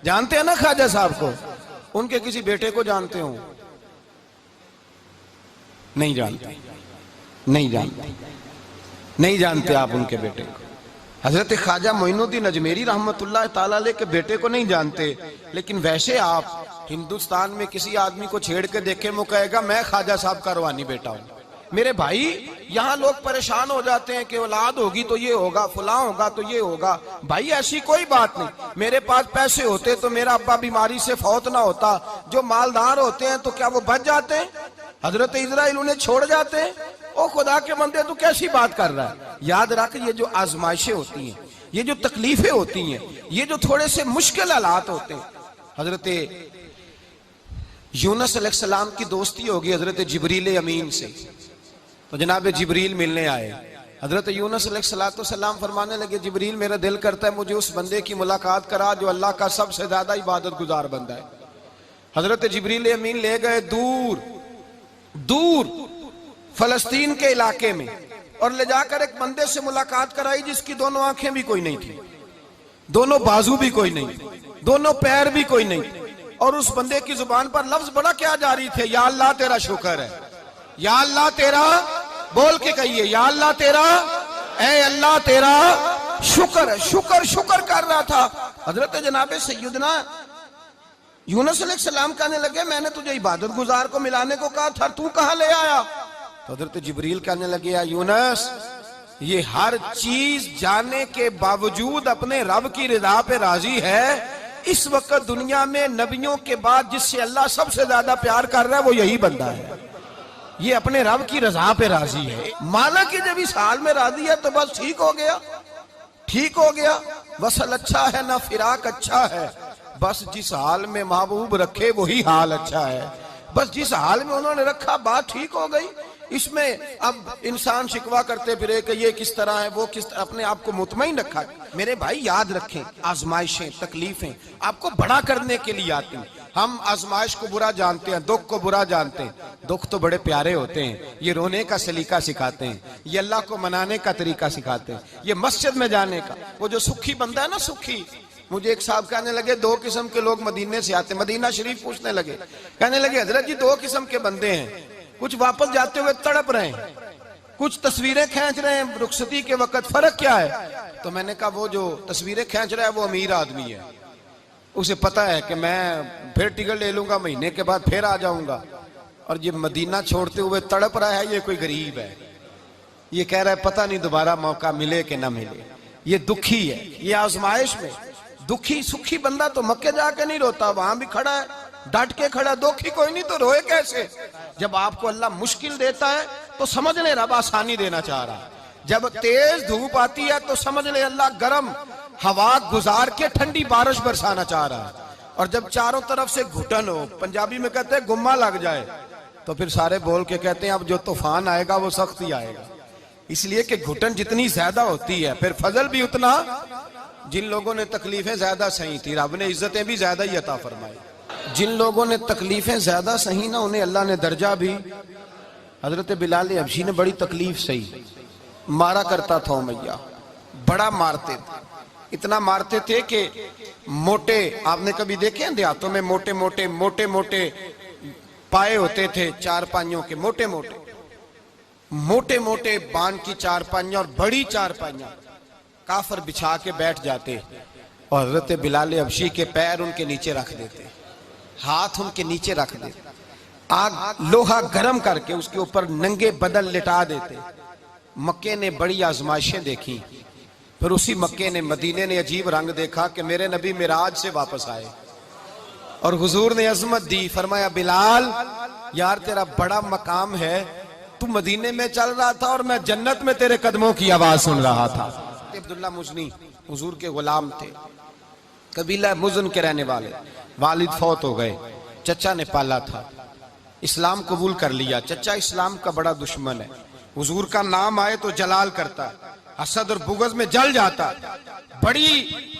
जानते हैं ना ख्वाजा साहब को? उनके किसी बेटे को जानते हो? नहीं जानते, नहीं जानते, नहीं जानते आप उनके बेटे को। हजरत ख्वाजा मोइनुद्दीन अजमेरी रहमतुल्लाह ताला अलैह के बेटे को नहीं जानते, लेकिन वैसे आप हिंदुस्तान में किसी आदमी को छेड़ के देखे, वो कहेगा मैं ख्वाजा साहब का रूहानी बेटा हूं। मेरे भाई, यहाँ लोग परेशान हो जाते हैं कि औलाद होगी तो ये होगा, फलां होगा तो ये होगा। भाई ऐसी कोई बात नहीं। मेरे पास पैसे होते तो मेरा अब्बा बीमारी से फौत ना होता। जो मालदार होते हैं तो क्या वो बच जाते हैं? हजरत इजराइल उन्हें छोड़ जाते हैं? ओ खुदा के बंदे, तू कैसी बात कर रहा है? याद रख, ये जो आजमाइशें होती हैं, ये जो तकलीफें होती हैं, ये जो थोड़े से मुश्किल हालात होते हैं। हजरत यूनुस अलैहिस्सलाम की दोस्ती होगी हजरत जिब्रील अमीन से, तो जनाब जिब्रील मिलने आए। हजरत यूनुस अलैहिस्सलाम फरमाने लगे, जिब्रील मेरा दिल करता है मुझे उस बंदे की मुलाकात करा जो अल्लाह का सबसे ज्यादा इबादत गुजार बंदा है। हजरत जिब्रील अमीन ले गए दूर दूर फलस्तीन के इलाके में, और ले जाकर एक बंदे से मुलाकात कराई जिसकी दोनों आंखें भी कोई नहीं थी, दोनों बाजू भी कोई नहीं, दोनों पैर भी कोई नहीं, और उस बंदे की जुबान पर लफ्ज बड़ा क्या जारी थे, या अल्लाह तेरा शुक्र है, या अल्लाह तेरा, बोल के कहिए, या अल्लाह तेरा, ऐ अल्लाह तेरा शुक्र है। शुक्र शुक्र कर रहा था। हजरत जनाब सैयदना यूनुस अलैहिस्सलाम कहने लगे, मैंने तुझे इबादत गुजार को मिलाने को कहा था, तू कहां ले आया? तो हजरत जिब्रील कहने लगे, या यूनुस, ये हर चीज जाने के बावजूद अपने रब की रिदा पे राजी है। इस वक्त दुनिया में नबियों के बाद जिससे अल्लाह सबसे ज्यादा प्यार कर रहा है वो यही बंदा है। ये अपने रब की रजा पे राजी है। माना कि जब इस हाल में राजी है तो बस ठीक हो गया, ठीक हो गया। वसल अच्छा है ना फिराक अच्छा है, बस जिस हाल में महबूब रखे वही हाल अच्छा है। बस जिस हाल में उन्होंने रखा बात ठीक हो गई। इसमें अब इंसान शिकवा करते फिरे कि ये किस तरह है, वो किस तरह, अपने आप को मुतमईन रखा। मेरे भाई याद रखें, आजमाइशें तकलीफें आपको बड़ा करने के लिए आती हैं। हम आजमाइश को बुरा जानते हैं, दुख को बुरा जानते हैं। दुख तो बड़े प्यारे होते हैं, ये रोने का सलीका सिखाते हैं, ये अल्लाह को मनाने का तरीका सिखाते हैं, ये मस्जिद में जाने का। वो जो सुखी बंदा है ना, सुखी, मुझे एक साहब कहने लगे दो किस्म के लोग मदीने से आते, मदीना शरीफ पूछने लगे, कहने लगे हजरत जी दो किस्म के बंदे हैं, कुछ वापस जाते हुए तड़प रहे हैं, कुछ तस्वीरें खींच रहे हैं रुखसती के वक्त, फर्क क्या है? तो मैंने कहा वो जो तस्वीरें खींच रहा है वो अमीर आदमी है, उसे पता है कि मैं फिर टिकट ले लूंगा, महीने के बाद फिर आ जाऊंगा। और ये मदीना छोड़ते हुए तड़प रहा है, ये कोई गरीब है, ये कह रहा है पता नहीं दोबारा मौका मिले कि ना मिले। ये दुखी है, ये आजमाइश में दुखी। सुखी बंदा तो मक्के जाके नहीं रोता, वहां भी खड़ा है, डट के खड़ा। दुखी कोई नहीं तो रोए कैसे? जब आपको अल्लाह मुश्किल देता है तो समझ ले रब आसानी देना चाह रहा है। जब तेज धूप आती है तो समझ ले अल्लाह गर्म हवा गुजार के ठंडी बारिश बरसाना चाह रहा है। और जब चारों तरफ से घुटन हो, पंजाबी में कहते हैं गुम्मा लग जाए, तो फिर सारे बोल के कहते हैं अब जो तूफान आएगा वो सख्त ही आएगा। इसलिए कि घुटन जितनी ज्यादा होती है फिर फजल भी उतना। जिन लोगों ने तकलीफें ज्यादा सही थी रब ने इज्जतें भी ज्यादा ही अता फरमाई। जिन लोगों ने तकलीफें ज्यादा सही ना उन्हें अल्लाह ने दर्जा भी। हजरत बिलाल हबशी ने बड़ी तकलीफ सही, मारा करता था मैया, बड़ा मारते थे, इतना मारते थे कि मोटे, आपने कभी देखे हैं देहातों में मोटे मोटे मोटे मोटे पाए होते थे, चार पाइयों के मोटे मोटे मोटे मोटे बांध की चार पाइयां और बड़ी चार पाइयां काफर बिछा के बैठ जाते, और हजरत बिलाल हबशी के पैर उनके नीचे रख देते, हाथ उनके नीचे रख देते, आग लोहा गर्म करके उसके ऊपर नंगे बदन लिटा देते। मक्के ने बड़ी आजमाइशें देखी, फिर उसी मक्के ने, मदीने ने अजीब रंग देखा कि मेरे नबी मिराज से वापस आए और हुजूर ने अजमत दी। फरमाया बिलाल यार तेरा बड़ा मकाम है, तू मदीने में चल रहा था और मैं जन्नत में तेरे कदमों की आवाज सुन रहा था। अब्दुल्ला मुजनी हुजूर के गुलाम थे, कबीला मुजन के रहने वाले, वालिद फौत हो गए, चचा ने पाला था, इस्लाम कबूल कर लिया। चचा इस्लाम का बड़ा दुश्मन है, हुजूर का नाम आए तो जलाल करता है, हसद और बुगज में जल जाता है, बड़ी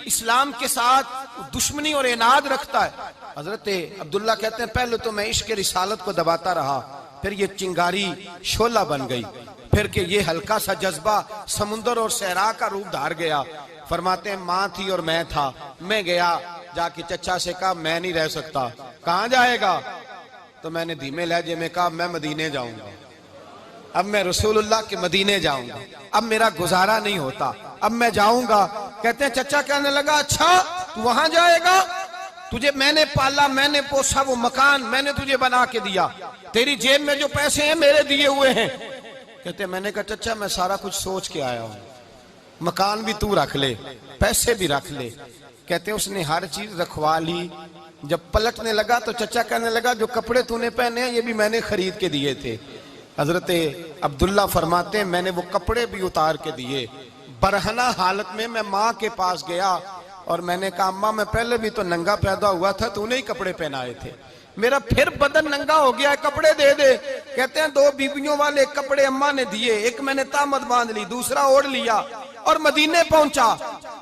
इस्लाम के साथ दुश्मनी और इनाद रखता है। हजरत अब्दुल्ला कहते हैं पहले तो मैं इश्क रिसालत को दबाता रहा, फिर ये चिंगारी शोला बन गई, फिर के ये हल्का सा जज्बा समुंदर और सहरा का रूप धार गया। फरमाते हैं माँ थी और मैं था, मैं गया जाके चचा से कहा मैं नहीं रह सकता। कहां जाएगा? तो मैंने धीमे लहजे में कहा मैं मदीने जाऊंगा, अब मैं रसूलुल्लाह के मदीने जाऊंगा, अब मेरा गुजारा नहीं होता, अब मैं जाऊंगा। कहते हैं चचा कहने लगा अच्छा तू वहां जाएगा, तुझे मैंने पाला, मैंने पोसा, वो मकान मैंने तुझे बना के दिया, तेरी जेब में जो पैसे हैं मेरे दिए हुए हैं। कहते हैं मैंने कहा चचा मैं सारा कुछ सोच के आया हूं, मकान भी तू रख ले, पैसे भी रख ले। कहते हैं उसने हर चीज रखवा ली। जब पलटने लगा तो चचा कहने लगा जो कपड़े तूने पहने हैं ये भी मैंने खरीद के दिए थे। हजरत अब्दुल्ला फरमाते हैं मैंने वो कपड़े भी उतार के दिए। बरहना हालत में मैं माँ के पास गया और मैंने कहा अम्मा मैं पहले भी तो नंगा पैदा हुआ था, तूने ही कपड़े पहनाए थे, मेरा फिर बदन नंगा हो गया है, कपड़े दे दे। कहते हैं 2 बीबियों वाले कपड़े अम्मा ने दिए, एक मैंने तामत बांध ली, दूसरा ओढ़ लिया और मदीने पहुंचा।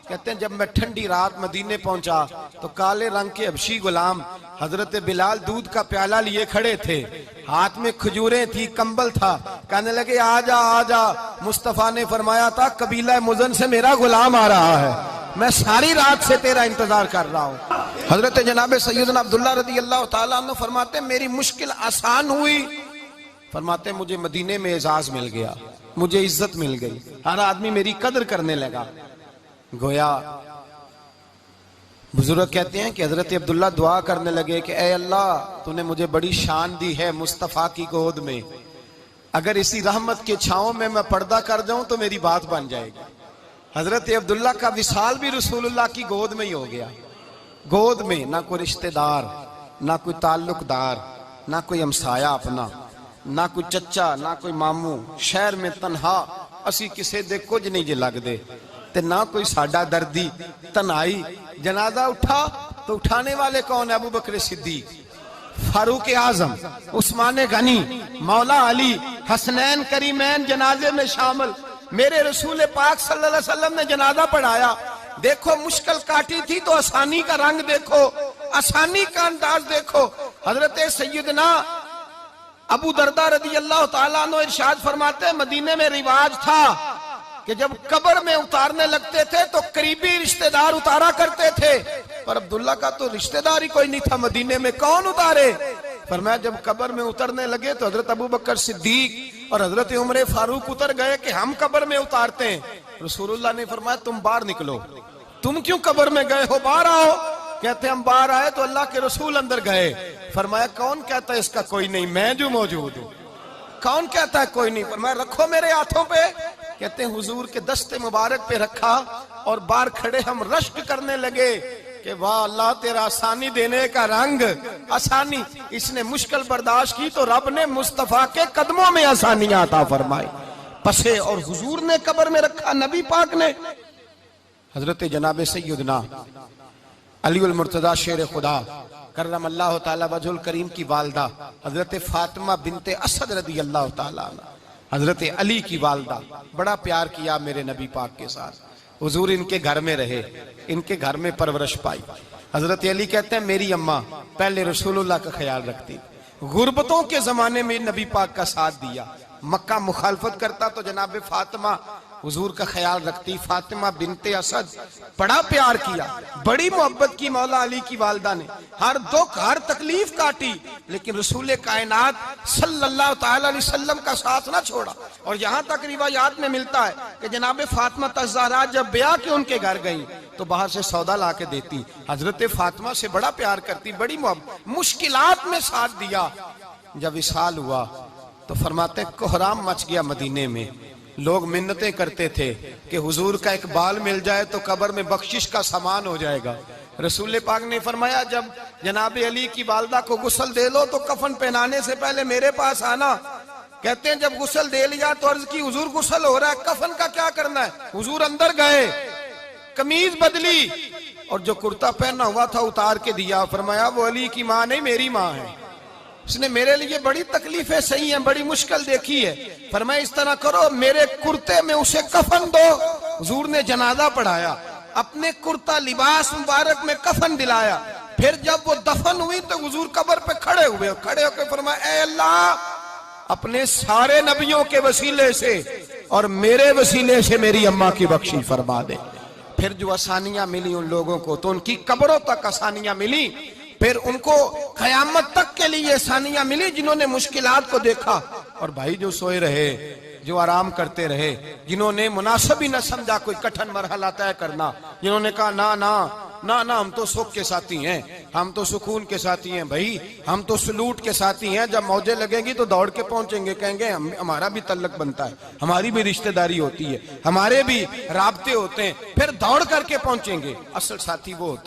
कहते हैं जब मैं ठंडी रात मदीने पहुंचा तो काले रंग के हबशी गुलाम हजरत बिलाल दूध का प्याला लिए खड़े थे, हाथ में खजूरें थी, कंबल था। कहने लगे आजा आजा, मुस्तफा ने फरमाया था कबीला मुजन से मेरा गुलाम आ रहा है, मैं सारी रात से तेरा इंतजार कर रहा हूँ। हजरत जनाब सैयदना अब्दुल्ला रज़ी अल्लाह तआला अन्हु फरमाते मेरी मुश्किल आसान हुई। फरमाते मुझे मदीने में एजाज मिल गया, मुझे इज्जत मिल गई, हर आदमी मेरी कदर करने लगा। गोया बुजुर्ग कहते हैं कि हजरत अब्दुल्ला दुआ करने लगे कि ए अल्लाह तूने मुझे बड़ी शान दी है मुस्तफा की गोद में, अगर इसी रहमत के छांव में मैं पर्दा कर जाऊं तो मेरी बात बन जाएगी। हजरत अब्दुल्ला का विसाल भी रसूलुल्लाह की गोद में ही हो गया। गोद में ना कोई रिश्तेदार, ना कोई ताल्लुकदार, ना कोई हमसाया अपना, ना कोई चचा, ना कोई मामू, शहर में तनहा असी किसे दे कुछ नहीं जे लगदे ते ना कोई साडा दर्दी। तनाई जनाजा उठा तो उठाने वाले कौन है? अबू बकर सिद्दीक, फारूक आजम, उस्मान गनी, मौला अली, हसनैन करीमैन जनाजे में शामिल। मेरे रसूल पाक सल्लल्लाहु अलैहि वसल्लम ने जनाजा पढ़ाया। देखो मुश्किल काटी थी तो आसानी का रंग देखो, आसानी का अंदाज देखो। हजरत सैयदना अबू दरदा रज़ी अल्लाह तआला अन्हु इरशाद फरमाते मदीने में रिवाज था कि जब कब्र में उतारने लगते थे तो करीबी रिश्तेदार उतारा करते थे, पर अब्दुल्ला का तो रिश्तेदार ही कोई नहीं था मदीने में, कौन उतारे? फरमाया जब कब्र में उतरने लगे तो हजरत अबू बकर सिद्दीक और हजरत उमर फारूक उतर गए कि हम कब्र में उतारते हैं। रसूलुल्लाह ने फरमाया तुम बाहर निकलो, तुम क्यों कब्र में गए हो, बाहर आओ। कहते हम बाहर आए तो अल्लाह के रसूल अंदर गए। फरमाया कौन कहता है इसका कोई नहीं, मैं जो मौजूद हूँ। कौन कहता है कोई नहीं? फरमाया रखो मेरे हाथों पे। कहते हैं हुजूर के दस्ते मुबारक पे रखा और बाहर खड़े हम रश्क करने लगे कि वाह अल्लाह तेरा आसानी देने का रंग, आसानी। इसने मुश्किल बर्दाश्त की तो रब ने मुस्तफा के कदमों में आसानियां अता फरमाई। पसे और हुजूर ने कब्र में रखा नबी पाक ने। हजरत जनाब सैयदना अली उल मुर्तजा शेर खुदा करम अल्लाह ताला वजहुल करीम की वालदा हजरत फातिमा बिनते असद रदी अल्लाह ताला, हजरत अली की वालदा, बड़ा प्यार किया मेरे नबी पाक के साथ। हुजूर इनके घर में रहे, इनके घर में परवरिश पाई। हजरत अली कहते हैं मेरी अम्मा पहले रसूलुल्लाह का ख्याल रखती, गुर्बतों के जमाने में नबी पाक का साथ दिया, मक्का मुखालफत करता तो जनाब फातिमा हुजूर का ख्याल रखती। फातिमा बिनते असद, बड़ा प्यार किया, बड़ी मोहब्बत की मौला अली की वालदा ने, हर दुख हर तकलीफ काटी, लेकिन रसूल कायनात सल्लल्लाहु ताला अलैहि वसल्लम का साथ ना छोड़ा। और यहाँ तक रिवायात में मिलता है कि जनाब फातिमा तज़हरा जब ब्याह के उनके घर गई तो बाहर से सौदा ला के देती। हजरत फातिमा से बड़ा प्यार करती, बड़ी मोहब्बत, मुश्किलात में साथ दिया। जब विसाल हुआ तो फरमाते कोहराम मच गया मदीने में। लोग मिन्नतें करते थे कि हुजूर का एक बाल मिल जाए तो कब्र में बख्शिश का सामान हो जाएगा। रसूल पाक ने फरमाया जब जनाब अली की वालदा को गुस्ल दे लो तो कफन पहनाने से पहले मेरे पास आना। कहते हैं जब गुस्ल दे लिया तो अर्ज की हुजूर गुस्ल हो रहा है, कफन का क्या करना है? हुजूर अंदर गए, कमीज बदली और जो कुर्ता पहना हुआ था उतार के दिया। फरमाया वो अली की माँ नहीं मेरी माँ है, उसने मेरे लिए बड़ी तकलीफें सही हैं, बड़ी मुश्किल देखी है। फरमाया इस तरह करो मेरे कुर्ते में उसे कफन दो। हुजूर ने जनाजा पढ़ाया, अपने कुर्ता लिबास मुबारक में कफन दिलाया। फिर जब वो दफन हुई तो हुजूर कब्र पे खड़े हुए, खड़े होकर फरमाया ऐ अल्लाह अपने सारे नबियों के वसीले से और मेरे वसीले से मेरी अम्मा की बख्शी फरमा दे। फिर जो आसानियां मिली उन लोगों को, तो उनकी कब्रों तक आसानियां मिली, फिर उनको कयामत तक के लिए आसानियां मिली जिन्होंने मुश्किलात को देखा। और भाई जो सोए रहे, जो आराम करते रहे, जिन्होंने मुनासिब ही न समझा कोई कठिन मरहला तय करना, जिन्होंने कहा ना ना ना ना हम तो सुख के साथी हैं, हम तो सुकून के साथी हैं भाई, हम तो सलूट के साथी हैं, जब मौजें लगेंगी तो दौड़ के पहुंचेंगे, कहेंगे हमारा भी तल्लक बनता है, हमारी भी रिश्तेदारी होती है, हमारे भी राब्ते होते हैं, फिर दौड़ करके पहुंचेंगे। असल साथी वो होता है